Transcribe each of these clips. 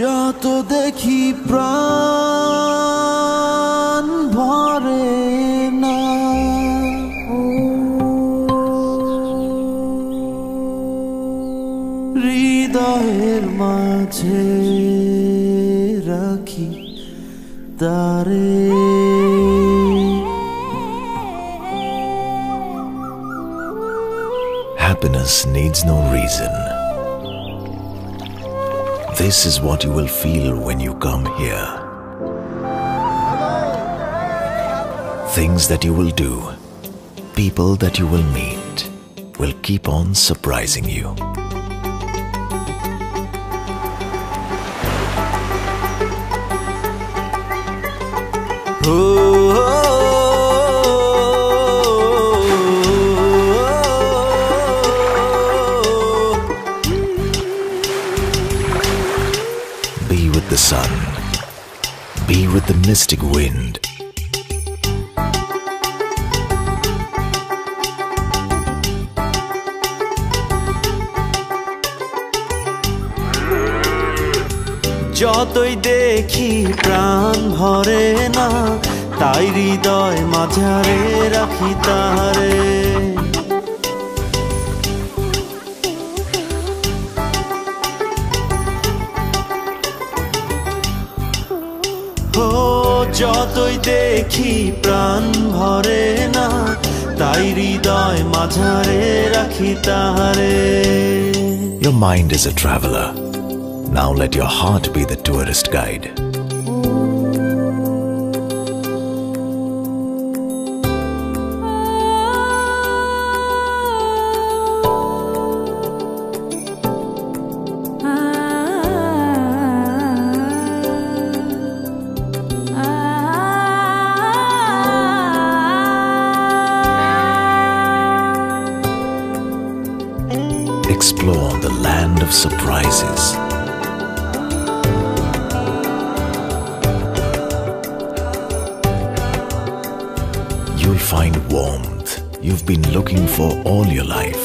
যত দেখি প্রাণ ভরে না, হৃদয়ের মাঝে রাখি তারে। Happiness needs no reason. This is what you will feel when you come here. Things that you will do, people that you will meet, will keep on surprising you. Be with the sun, be with the mystic wind. যতই দেখি প্রাণ ভরে না, তাই হৃদয় মাঝারে রাখি তারে। ও যতই দেখি প্রাণ ভরে না, তাই হৃদয় মাঝারে রাখি তারে। Your mind is a traveler. Now let your heart be the tourist guide. Explore the land of surprises. You'll find warmth you've been looking for all your life.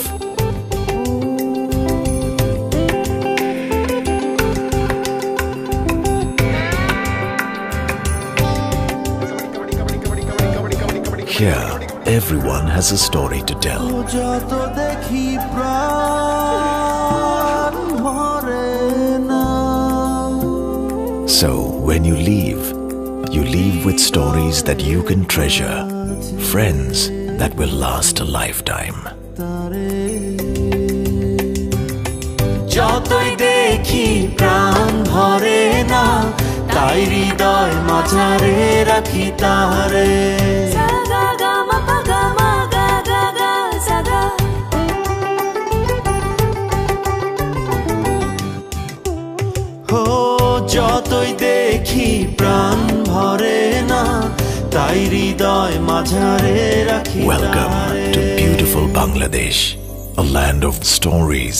Here, everyone has a story to tell. So, when you leave with stories that you can treasure, friends that will last a lifetime. যতই দেখি প্রাণ ভরে না, তাই হৃদয় মাঝারে রাখি তারে। ও যতই দেখি প্রাণ ভরে না, তাই হৃদয় মাঝারে রাখি তারে। Welcome to beautiful Bangladesh, a land of stories.